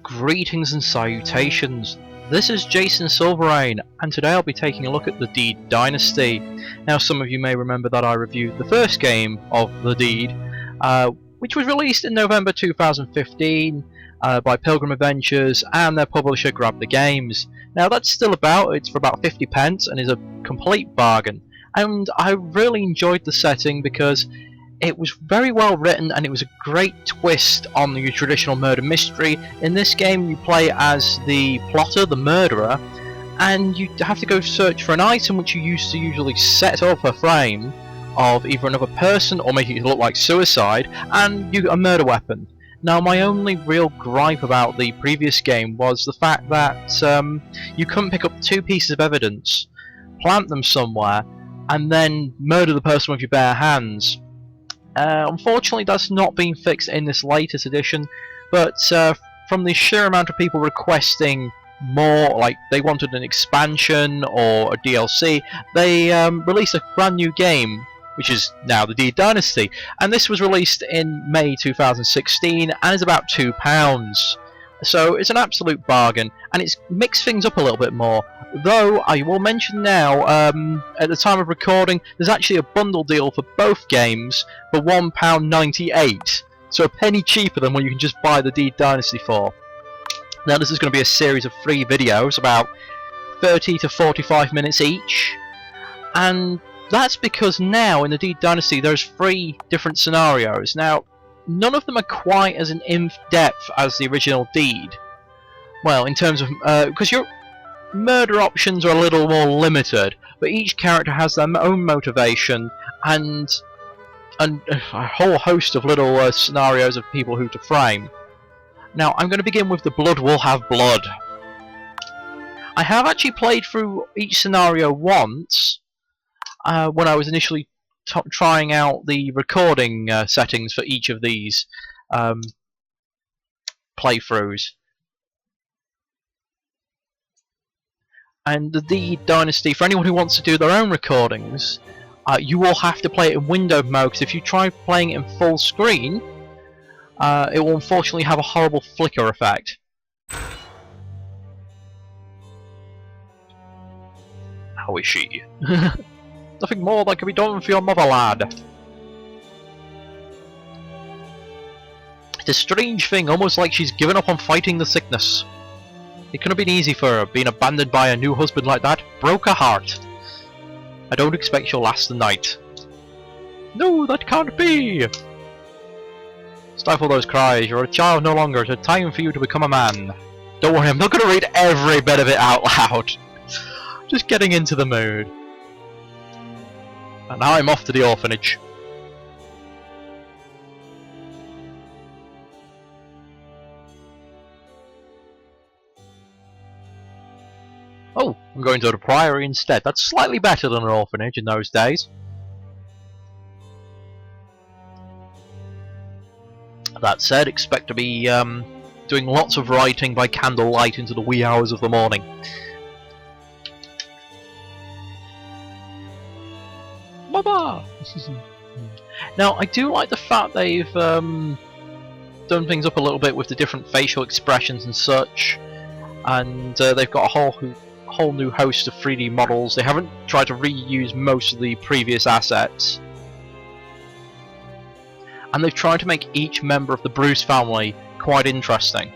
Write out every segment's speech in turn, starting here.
Greetings and salutations. This is Jason Silverain, and today I'll be taking a look at the Deed Dynasty. Now, some of you may remember that I reviewed the first game of the Deed, which was released in November 2015 by Pilgrim Adventures and their publisher Grab the Games. Now, that's still about. It's for about 50 pence and is a complete bargain. And I really enjoyed the setting because it was very well written and it was a great twist on the traditional murder mystery. In this game you play as the plotter, the murderer, and you have to go search for an item which you used to usually set up a frame of either another person or make it look like suicide, and you get a murder weapon. Now, my only real gripe about the previous game was the fact that you couldn't pick up two pieces of evidence, plant them somewhere, and then murder the person with your bare hands. Unfortunately, that's not been fixed in this latest edition, but from the sheer amount of people requesting more, like they wanted an expansion or a DLC, they released a brand new game, which is now the Deed Dynasty, and this was released in May 2016 and is about £2. So it's an absolute bargain, and it's mixed things up a little bit more. Though I will mention now, at the time of recording, there's actually a bundle deal for both games for £1.98, so a penny cheaper than what you can just buy the Deed Dynasty for. Now, this is going to be a series of 3 videos, about 30 to 45 minutes each, and that's because now in the Deed Dynasty there's 3 different scenarios. Now, none of them are quite as in-depth as the original Deed. Well, in terms of because your murder options are a little more limited, but each character has their own motivation and a whole host of little scenarios of people who to frame. Now, I'm going to begin with the Blood Will Have Blood. I have actually played through each scenario once when I was initially trying out the recording settings for each of these playthroughs. And the Deed Dynasty, for anyone who wants to do their own recordings, you will have to play it in windowed mode, because if you try playing it in full screen, it will unfortunately have a horrible flicker effect. How is she? Nothing more that can be done for your mother, lad. It's a strange thing, almost like she's given up on fighting the sickness. It couldn't have been easy for her, being abandoned by a new husband like that. Broke her heart. I don't expect she'll last the night. No, that can't be! Stifle those cries. You're a child no longer. It's time for you to become a man. Don't worry, I'm not going to read every bit of it out loud. Just getting into the mood. And now I'm off to the orphanage. Oh, I'm going to the priory instead. That's slightly better than an orphanage in those days. That said, expect to be doing lots of writing by candlelight into the wee hours of the morning. Baba! Now, I do like the fact they've done things up a little bit with the different facial expressions and such, and they've got a whole new host of 3D models. They haven't tried to reuse most of the previous assets, and they've tried to make each member of the Bruce family quite interesting.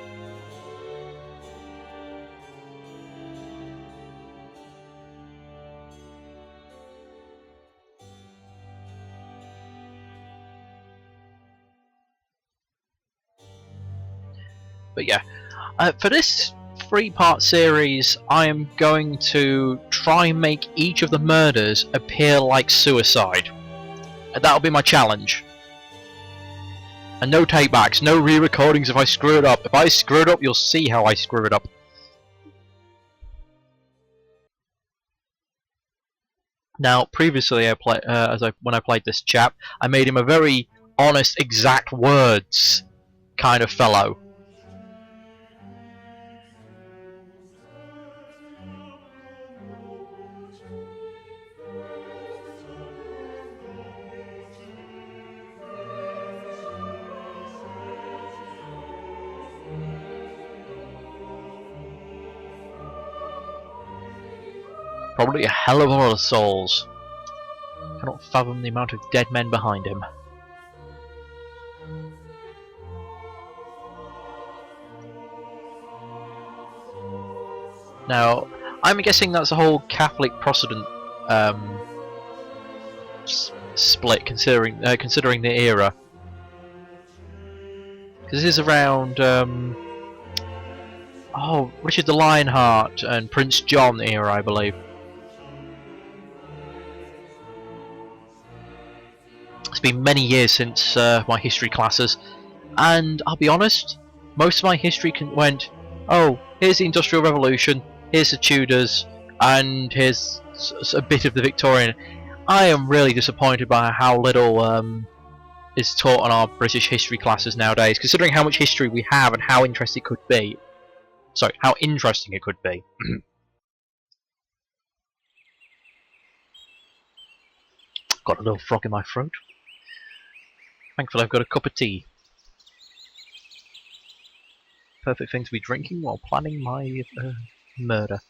But yeah, for this 3-part series, I am going to try and make each of the murders appear like suicide. That'll be my challenge. And no takebacks, no re-recordings if I screw it up. If I screw it up, you'll see how I screw it up. Now, previously, when I played this chap, I made him a very honest, exact words kind of fellow. Probably a hell of a lot of souls. Cannot fathom the amount of dead men behind him. Now, I'm guessing that's a whole Catholic Protestant split, considering the era. Because this is around Richard the Lionheart and Prince John era, I believe. It's been many years since my history classes, and I'll be honest, most of my history went, oh, here's the Industrial Revolution, here's the Tudors, and here's a bit of the Victorian. I am really disappointed by how little is taught on our British history classes nowadays, considering how much history we have and how interesting it could be. Sorry, how interesting it could be. Got a little frog in my throat. Thankfully I've got a cup of tea. Perfect thing to be drinking while planning my murder.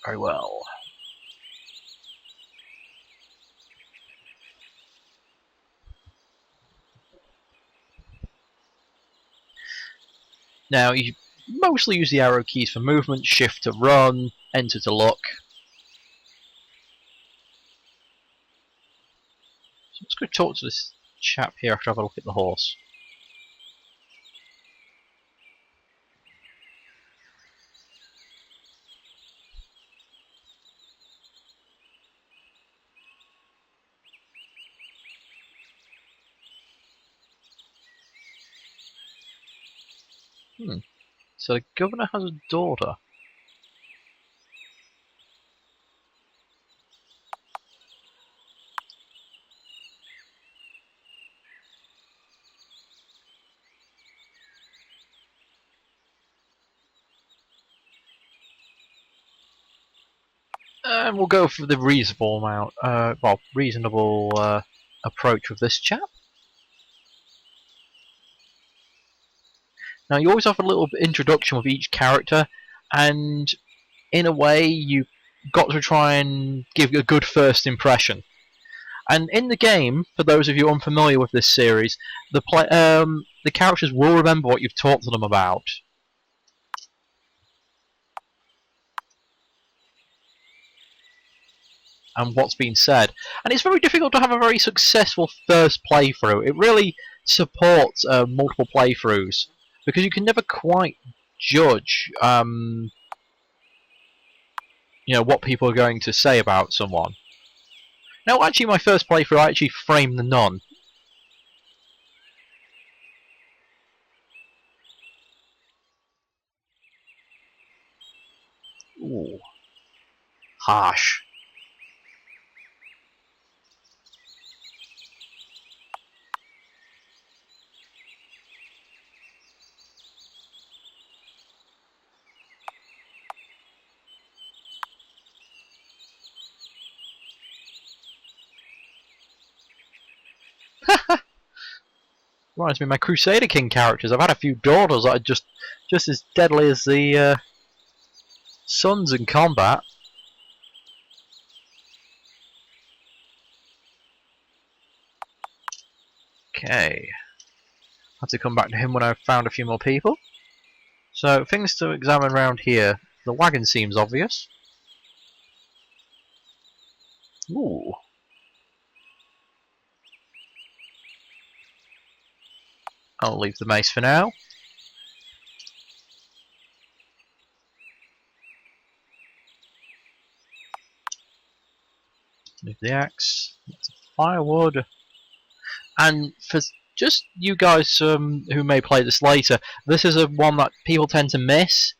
Very well. Now you mostly use the arrow keys for movement, shift to run, enter to look. So let's go talk to this chap here after I have a look at the horse. So the governor has a daughter. And we'll go for the reasonable amount, reasonable approach with this chap. Now you always have a little introduction with each character, and in a way you've got to try and give a good first impression. And in the game, for those of you unfamiliar with this series, the characters will remember what you've talked to them about. And what's been said. And it's very difficult to have a very successful first playthrough. It really supports multiple playthroughs, because you can never quite judge what people are going to say about someone. Now, actually, my first playthrough, I actually framed the nun. Ooh. Harsh. Reminds me of my Crusader King characters. I've had a few daughters that are just as deadly as the sons in combat. Okay. Have to come back to him when I've found a few more people. So, things to examine around here. The wagon seems obvious. Ooh. I'll leave the mace for now. Leave the axe. Lots of firewood. And for just you guys who may play this later, this is one that people tend to miss.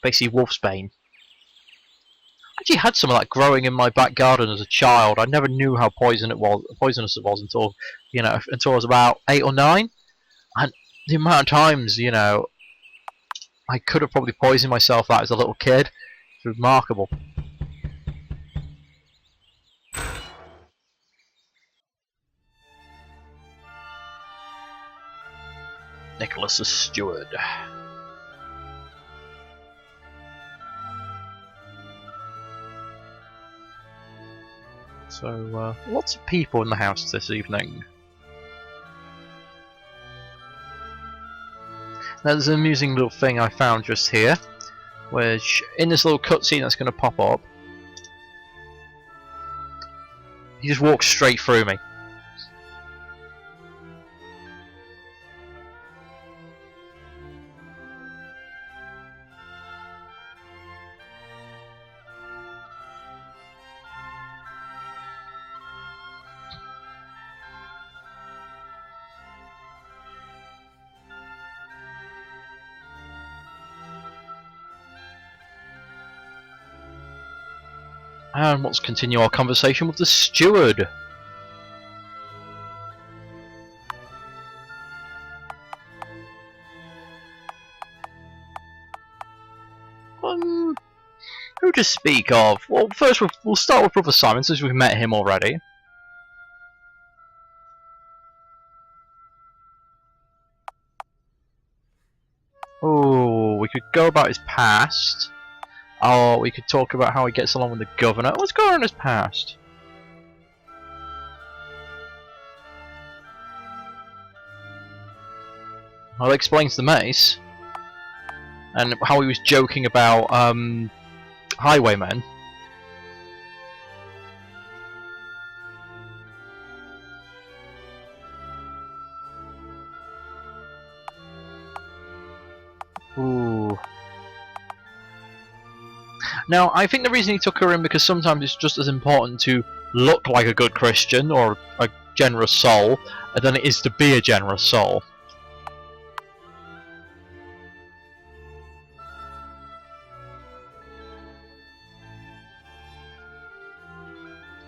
Basically, wolfsbane. I actually had some of that growing in my back garden as a child. I never knew how poisonous it was until until I was about 8 or 9. And the amount of times I could have probably poisoned myself that as a little kid. It's remarkable. Nicholas the Steward. So, lots of people in the house this evening. Now, there's an amusing little thing I found just here, which, in this little cutscene that's going to pop up, he just walks straight through me. And let's continue our conversation with the steward. Who to speak of? Well, first we'll start with Brother Simon, since we've met him already. Oh, we could go about his past. Or we could talk about how he gets along with the governor. What's going on in his past? Well, it explains the mace. And how he was joking about highwaymen. Ooh. Now, I think the reason he took her in because sometimes it's just as important to look like a good Christian or a generous soul than it is to be a generous soul.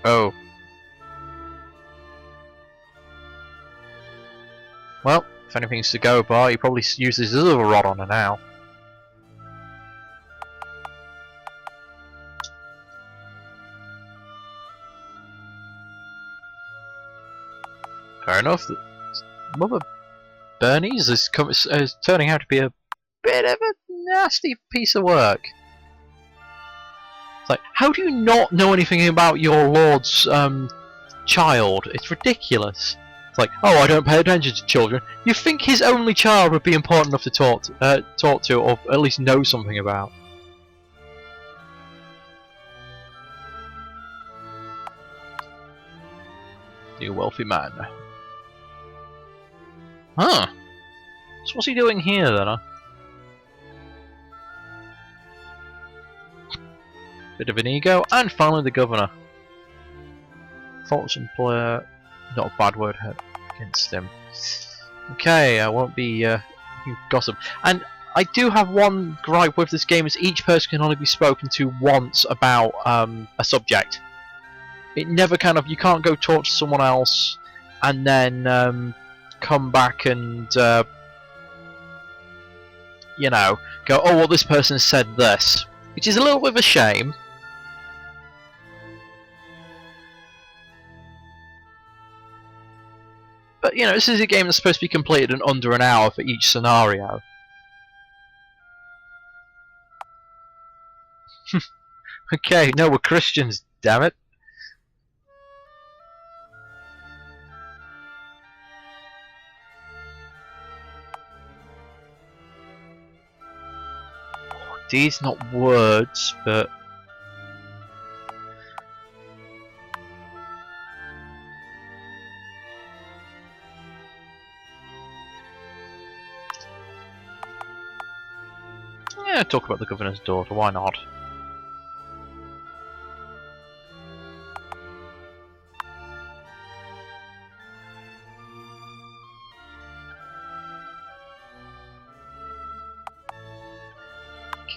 Oh. Well, if anything's to go by, he probably uses his other rod on her now. Fair enough. Mother Bernie's is turning out to be a bit of a nasty piece of work. It's like, how do you not know anything about your lord's child? It's ridiculous. It's like, oh, I don't pay attention to children. You think his only child would be important enough to talk to, or at least know something about? You wealthy man. Huh. So what's he doing here then, huh? Bit of an ego, and finally the governor. Thoughts employer, not a bad word against him. Okay, I won't be gossip. And I do have one gripe with this game: is each person can only be spoken to once about a subject. It never you can't go talk to someone else and then come back and you know, go, oh well, this person said this, which is a little bit of a shame. But you know, this is a game that's supposed to be completed in under an hour for each scenario. Okay, no, we're Christians, damn it. Deeds, not words, but yeah, talk about the governor's daughter, why not?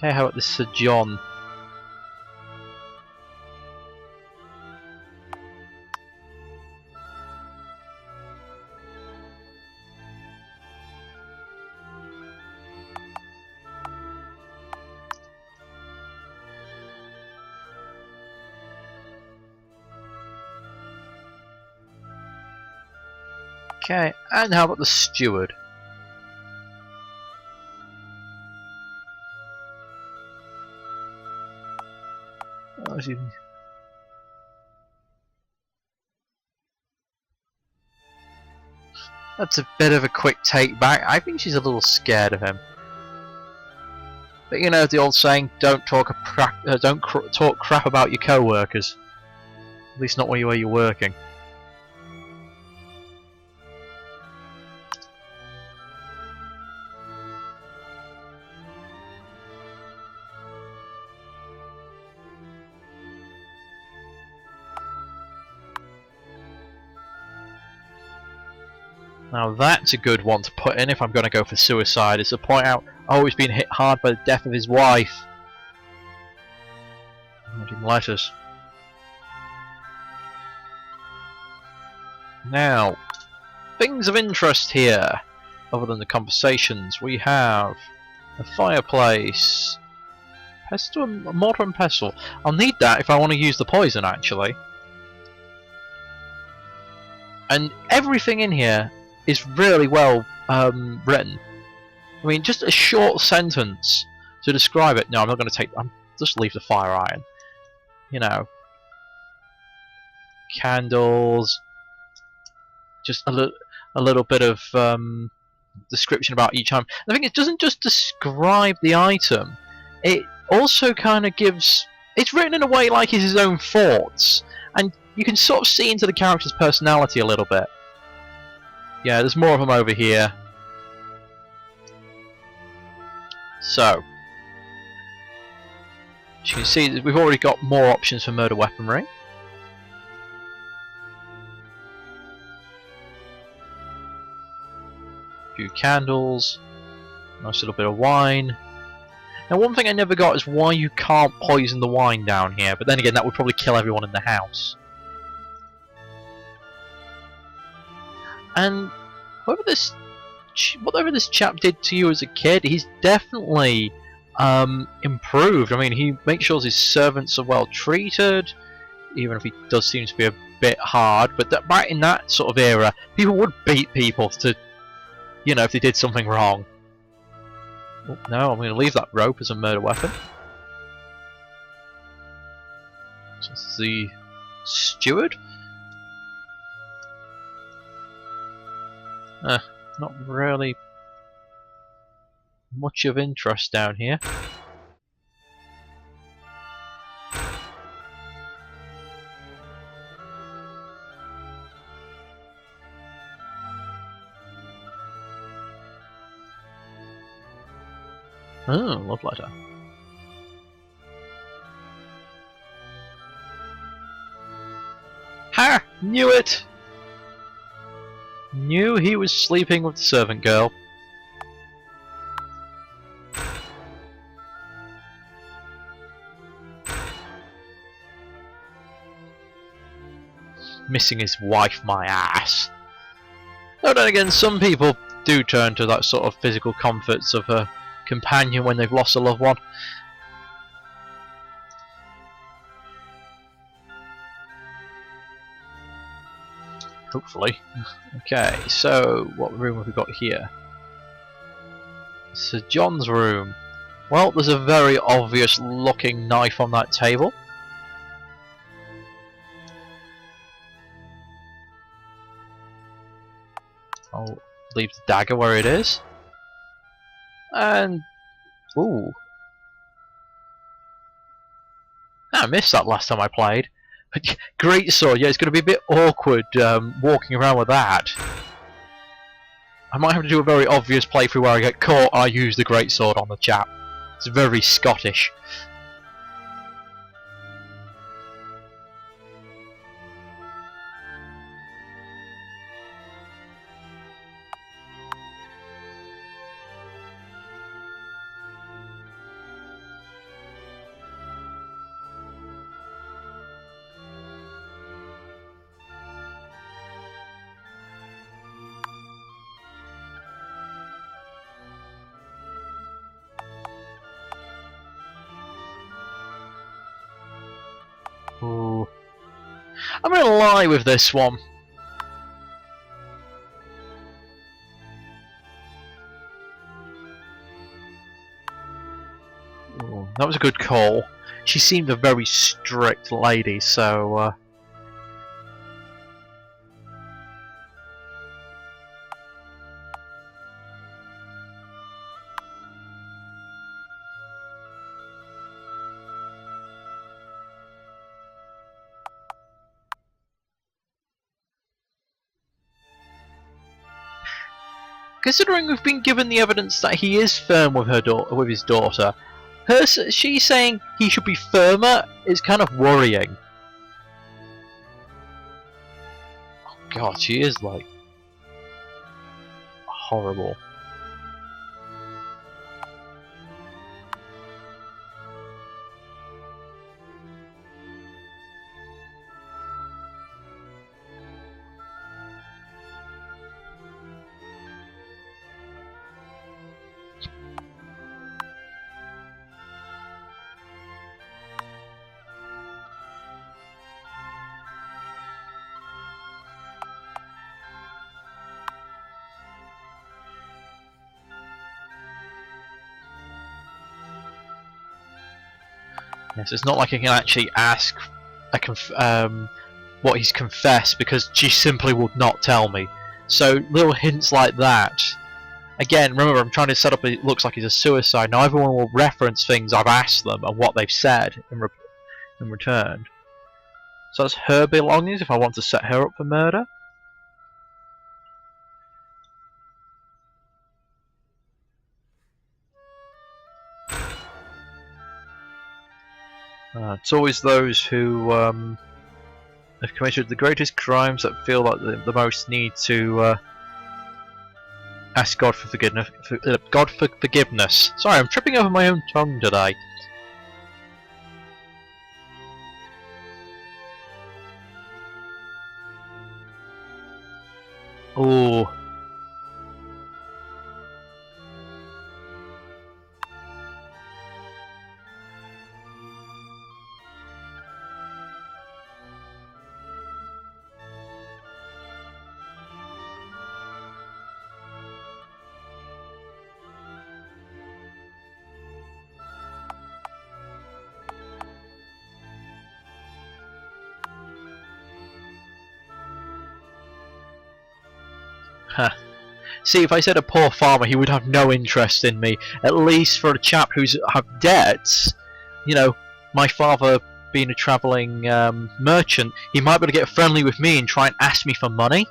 Okay, how about this Sir John? Okay, and how about the steward? That's a bit of a quick take back. I think she's a little scared of him. But you know the old saying, don't talk talk crap about your co-workers. At least not when you're working. Now that's a good one to put in if I'm going to go for suicide, is to point out, oh, he's been hit hard by the death of his wife. Writing letters. Now, things of interest here, other than the conversations. We have a fireplace, pestle, a mortar and pestle. I'll need that if I want to use the poison, actually. And everything in here is really well written. I mean, just a short sentence to describe it. No, I'm not going to take. I'm just leave the fire iron. You know, candles. Just a little bit of description about each item. I think it doesn't just describe the item. It also kind of gives. It's written in a way like it's his own thoughts, and you can sort of see into the character's personality a little bit. Yeah, there's more of them over here. So, as you can see, we've already got more options for murder weaponry. A few candles, nice little bit of wine. Now, one thing I never got is why you can't poison the wine down here, but then again, that would probably kill everyone in the house. And whatever this chap did to you as a kid, he's definitely improved. I mean, he makes sure his servants are well treated, even if he does seem to be a bit hard. But back in that sort of era, people would beat people to, you know, if they did something wrong. Oh, no, I'm going to leave that rope as a murder weapon. So this is the steward. Not really much of interest down here. Oh, love letter. Ha! Knew it! Knew he was sleeping with the servant girl. Missing his wife, my ass. Though then again, some people do turn to that sort of physical comforts of a companion when they've lost a loved one. Hopefully. Okay, so what room have we got here? Sir John's room. Well, there's a very obvious looking knife on that table. I'll leave the dagger where it is. And... ooh. I missed that last time I played. Great sword, yeah, it's going to be a bit awkward walking around with that. I might have to do a very obvious playthrough where I get caught and I use the great sword on the chap. It's very Scottish. Ooh. I'm gonna lie with this one. Ooh, that was a good call. she seemed a very strict lady, so considering we've been given the evidence that he is firm with with his daughter, she saying he should be firmer is kind of worrying. Oh God, she is like horrible. Yes, it's not like he can actually ask what he's confessed, because she simply would not tell me. So little hints like that. Again, remember, I'm trying to set up it looks like it's a suicide. Now everyone will reference things I've asked them and what they've said in return. So that's her belongings if I want to set her up for murder. It's always those who have committed the greatest crimes that feel like the most need to ask God for forgiveness. God for forgiveness. Sorry, I'm tripping over my own tongue today. Oh. Huh. See, if I said a poor farmer, he would have no interest in me. At least for a chap who's have debts, you know, my father being a travelling merchant, he might be able to get friendly with me and try and ask me for money.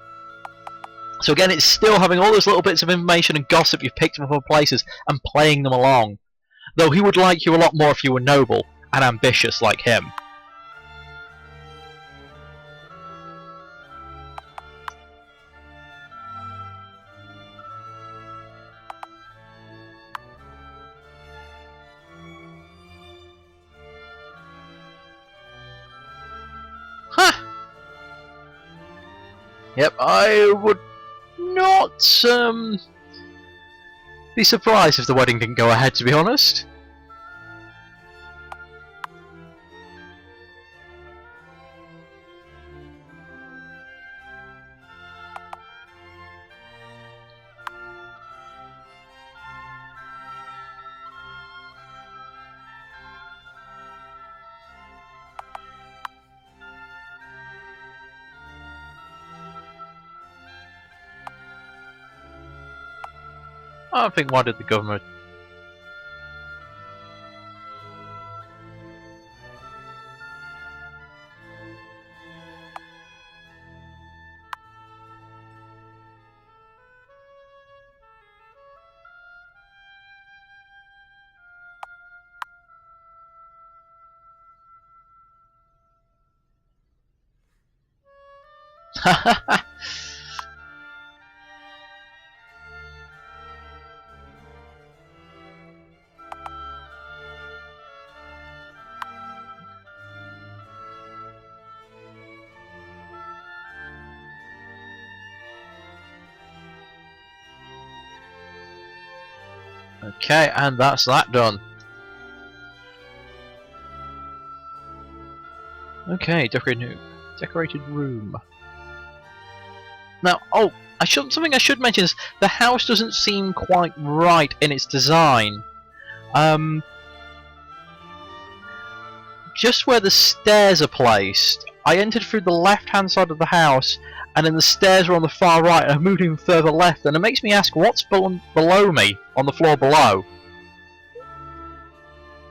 So again, it's still having all those little bits of information and gossip you've picked up from other places and playing them along. Though he would like you a lot more if you were noble and ambitious like him. Huh. Yep, I would not be surprised if the wedding didn't go ahead, to be honest. I think why did the government... Okay, and that's that done. Okay, decorated room. Now, oh, something I should mention is the house doesn't seem quite right in its design. just where the stairs are placed. I entered through the left-hand side of the house, and then the stairs are on the far right, and I moved even further left, and it makes me ask what's below me, on the floor below.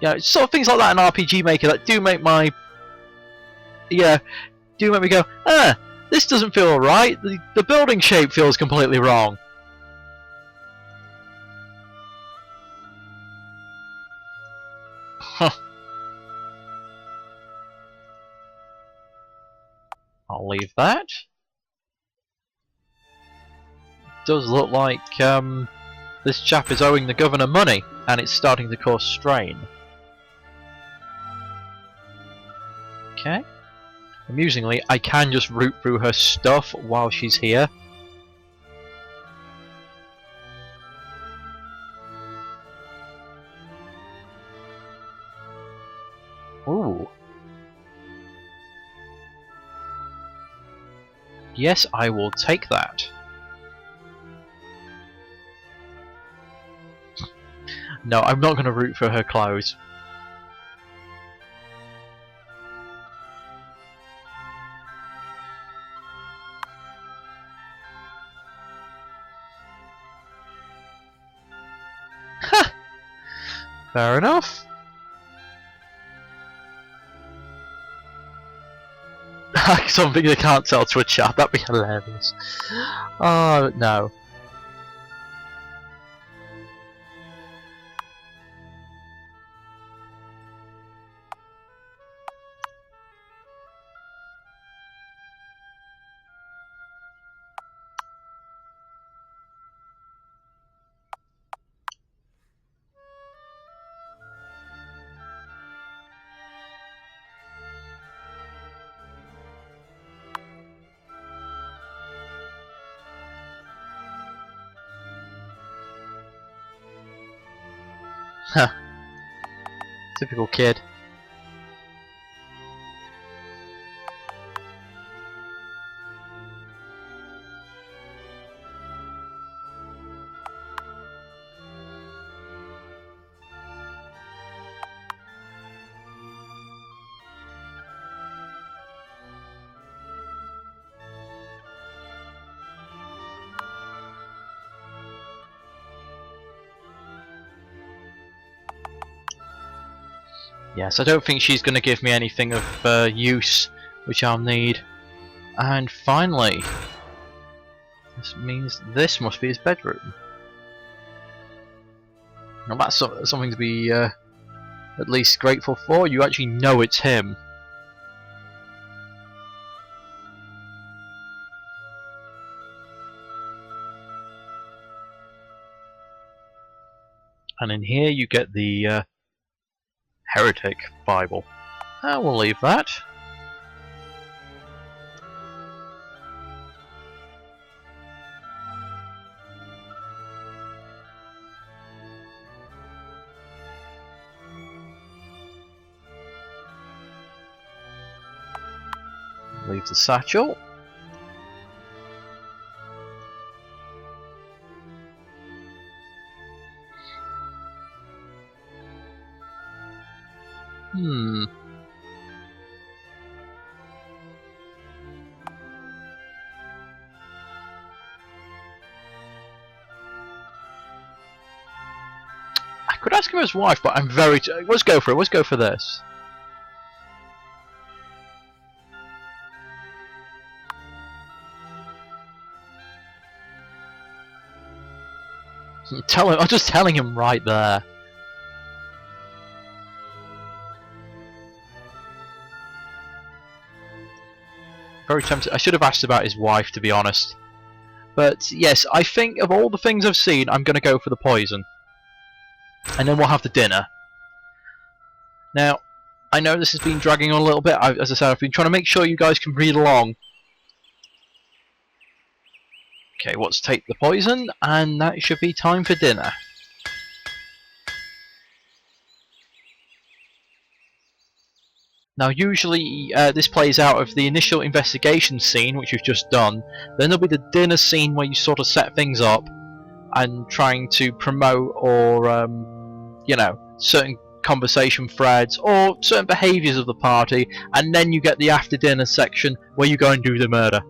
Yeah, it's sort of things like that in RPG Maker that do make my... Yeah, do make me go, this doesn't feel right, the building shape feels completely wrong. Huh. I'll leave that. Does look like this chap is owing the governor money, and it's starting to cause strain. Okay. Amusingly, I can just root through her stuff while she's here. Ooh. Yes, I will take that. No, I'm not going to root for her clothes. Ha! Fair enough. Something they can't tell to a chat, that'd be hilarious. Oh, no. Huh. Typical kid. Yes, I don't think she's going to give me anything of use, which I'll need. And finally, this means this must be his bedroom. Now that's something to be at least grateful for. You actually know it's him. And in here you get the Heretic Bible. We'll leave that. Leave the satchel. I could ask him his wife, but I'm very... Let's go for it. Let's go for this. I'm just telling him right there. Very tempted. I should have asked about his wife, to be honest. But yes, I think of all the things I've seen, I'm going to go for the poison. And then we'll have the dinner. Now, I know this has been dragging on a little bit. As I said, I've been trying to make sure you guys can read along. Okay, let's take the poison, and that should be time for dinner. Now usually this plays out of the initial investigation scene, which we've just done. Then there'll be the dinner scene where you sort of set things up and trying to promote or, you know, certain conversation threads or certain behaviours of the party, and then you get the after dinner section where you go and do the murder.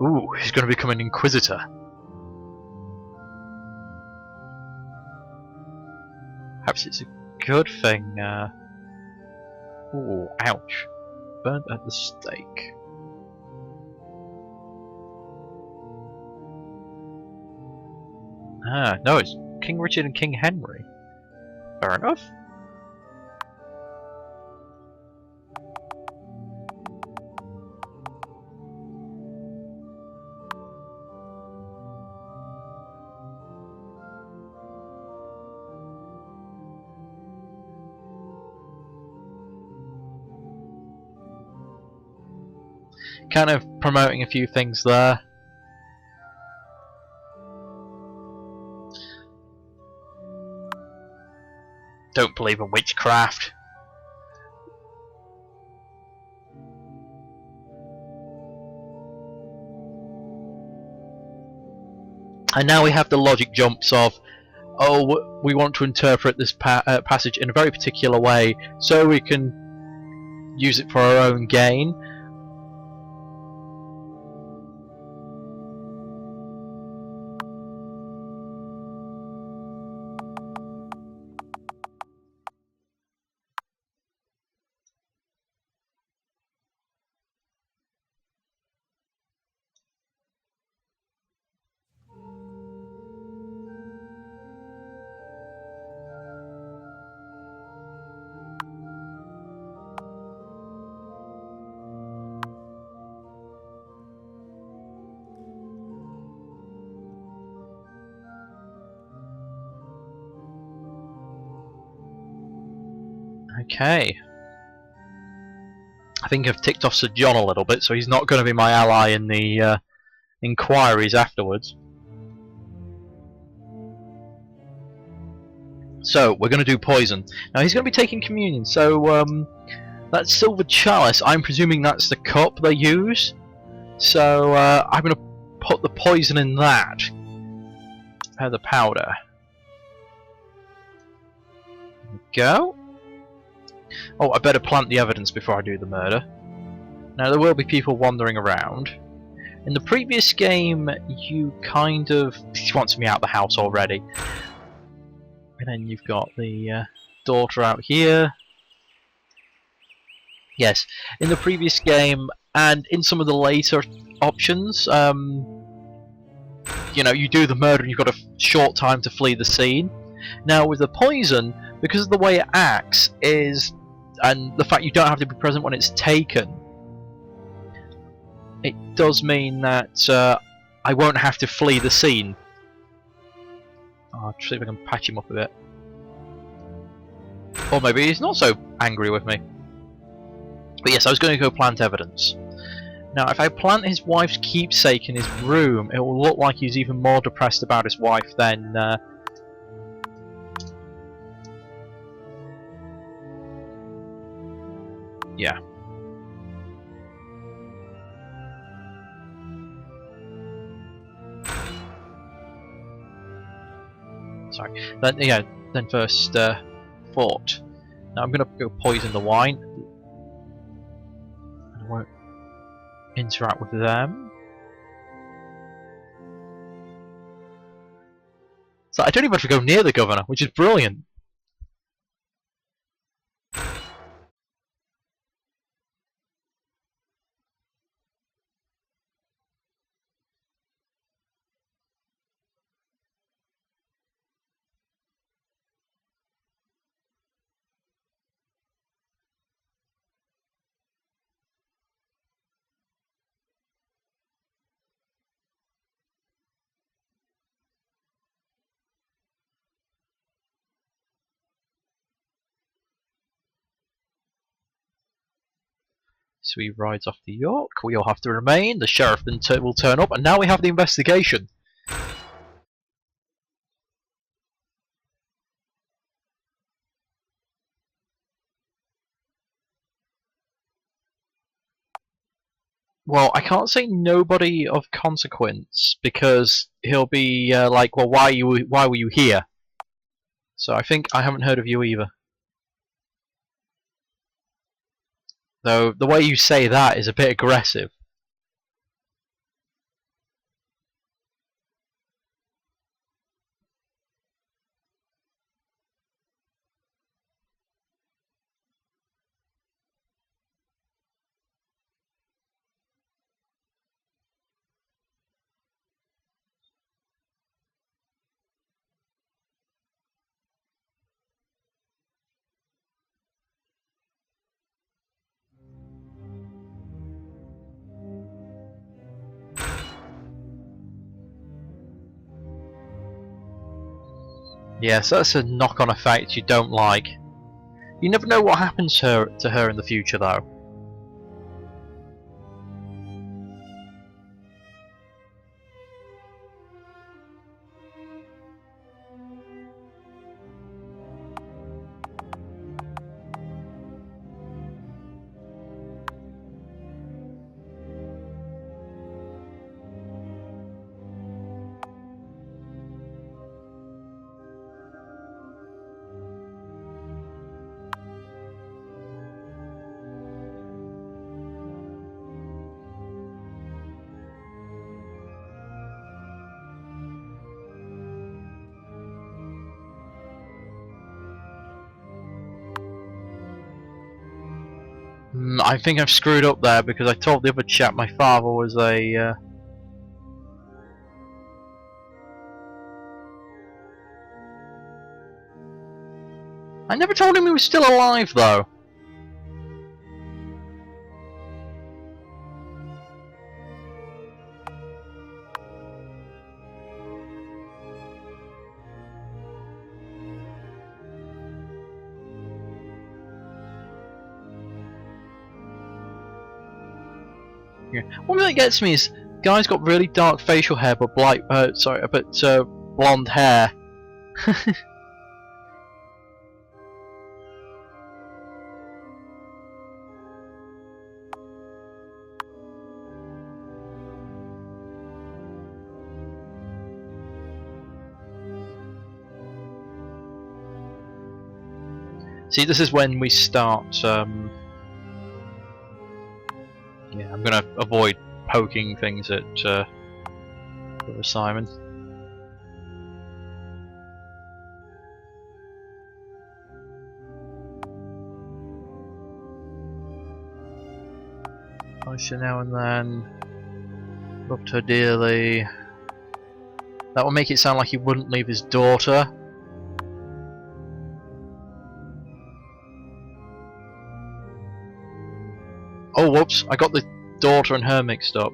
Ooh, he's going to become an inquisitor. Perhaps it's a good thing. Ooh, ouch. Burnt at the stake. Ah, no, it's King Richard and King Henry. Fair enough. Kind of promoting a few things there. Don't believe in witchcraft. And now we have the logic jumps of, oh, we want to interpret this passage in a very particular way so we can use it for our own gain. Okay. I think I've ticked off Sir John a little bit, so he's not going to be my ally in the inquiries afterwards. So, we're going to do poison. Now, he's going to be taking communion, so that silver chalice, I'm presuming that's the cup they use. So, I'm going to put the poison in that. The powder. There we go. Oh, I better plant the evidence before I do the murder. Now, there will be people wandering around. In the previous game, you kind of... She wants me out of the house already. And then you've got the daughter out here. Yes, in the previous game, and in some of the later options, you know, you do the murder and you've got a short time to flee the scene. Now, with the poison, because of the way it acts is... and the fact you don't have to be present when it's taken, it does mean that I won't have to flee the scene. I'll see if I can patch him up a bit. Or maybe he's not so angry with me. But yes, I was going to go plant evidence. Now, if I plant his wife's keepsake in his room, it will look like he's even more depressed about his wife than... yeah. Sorry. Then first fort. Now I'm going to go poison the wine. I won't interact with them. So I don't even have to go near the governor, which is brilliant. So he rides off to York. We all have to remain. The sheriff then will turn up, and now we have the investigation. Well, I can't say nobody of consequence because he'll be like, "Well, why were you here?" So I think I haven't heard of you either. Though the way you say that is a bit aggressive. Yes, that's a knock-on effect you don't like. You never know what happens to her in the future, though. I think I've screwed up there because I told the other chap my father was a... I never told him he was still alive, though. Yeah. What really gets me is guy's got really dark facial hair, but blonde hair. See, this is when we start. Yeah, I'm gonna avoid poking things at Brother Simon. Push her now and then. Loved her dearly. That will make it sound like he wouldn't leave his daughter. Oh, whoops! I got the daughter and her mixed up.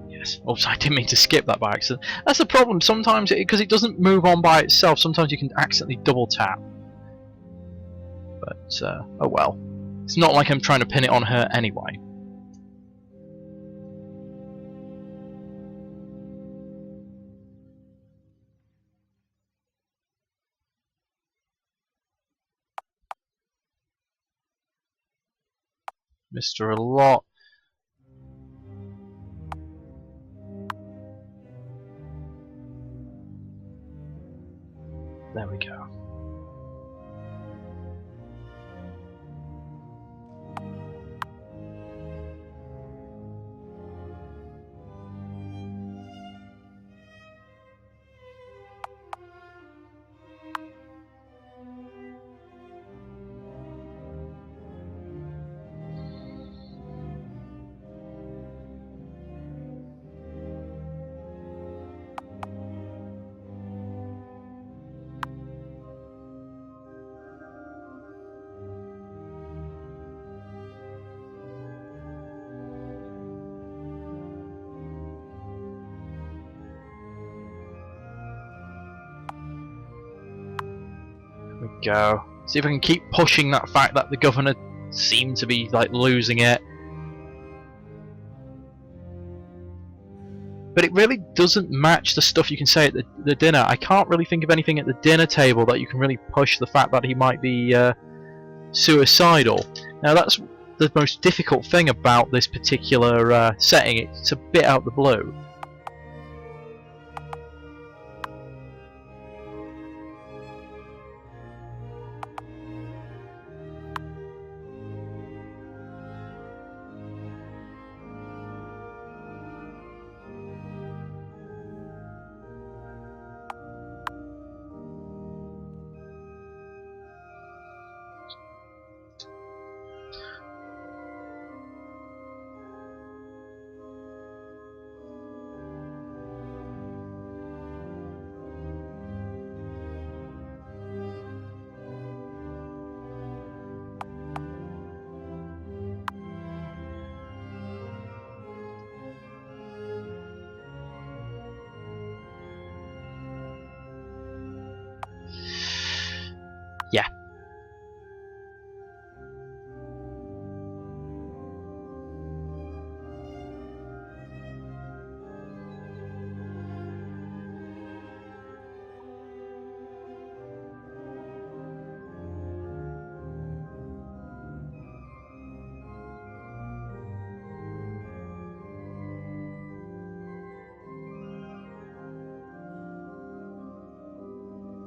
Yes. Oops, I didn't mean to skip that by accident. That's the problem. Sometimes, because it doesn't move on by itself, sometimes you can accidentally double tap. But, oh well. It's not like I'm trying to pin it on her anyway. Missed her a lot. There we go. go. See if I can keep pushing that fact that the governor seemed to be like losing it. But it really doesn't match the stuff you can say at the dinner. I can't really think of anything at the dinner table that you can really push the fact that he might be suicidal. Now that's the most difficult thing about this particular setting. It's a bit out the blue. Yeah.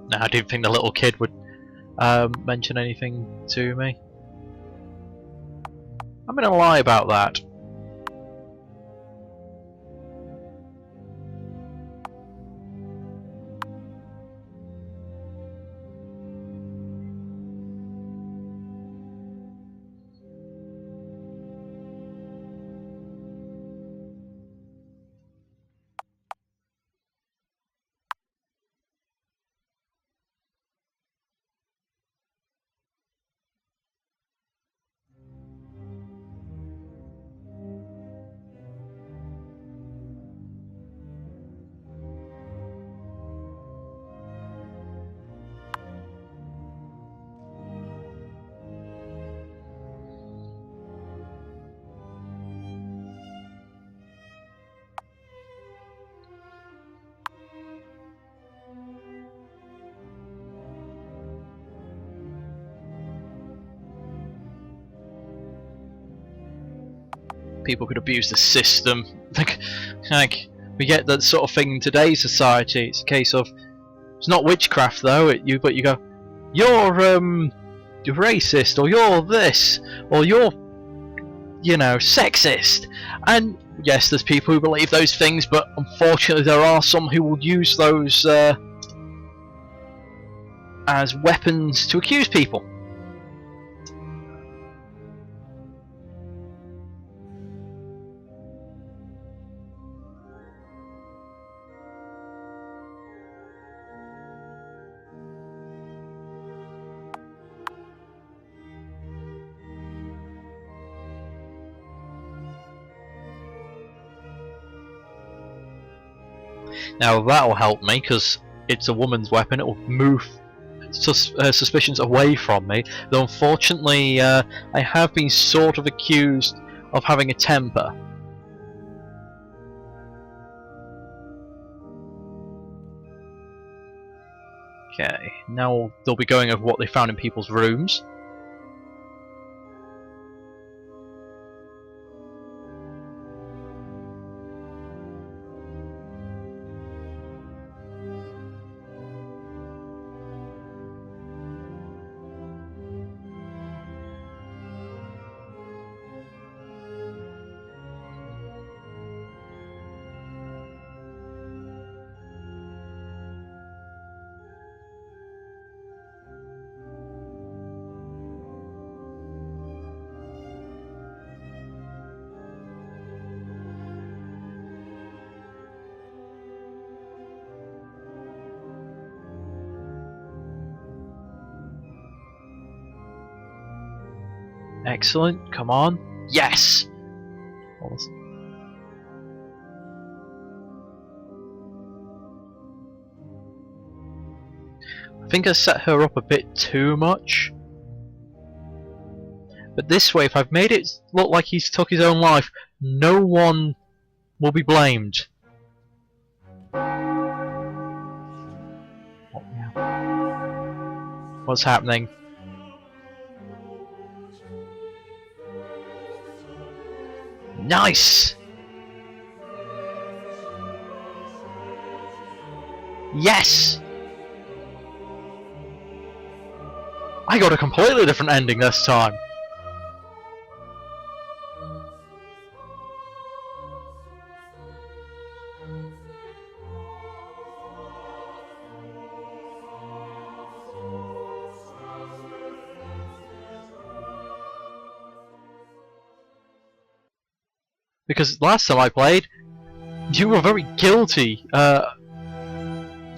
No, I didn't think the little kid would mention anything to me. I'm gonna lie about that. People could abuse the system. like we get that sort of thing in today's society. It's a case of it's not witchcraft though. But you go, you're racist, or you're this, or you're sexist. And yes, there's people who believe those things, but unfortunately there are some who will use those as weapons to accuse people. Now that'll help me because it's a woman's weapon. It will move suspicions away from me. Though unfortunately, I have been sort of accused of having a temper. Okay, now they'll be going over what they found in people's rooms. Excellent, come on. Yes! I think I set her up a bit too much. But this way, if I've made it look like he's took his own life, no one will be blamed. What's happening? Nice! Yes! I got a completely different ending this time. Because last time I played, you were very guilty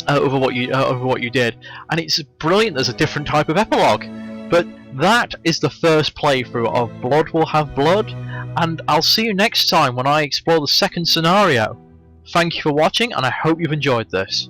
over what you did, and it's brilliant. There's a different type of epilogue, but that is the first playthrough of Blood Will Have Blood, and I'll see you next time when I explore the second scenario. Thank you for watching, and I hope you've enjoyed this.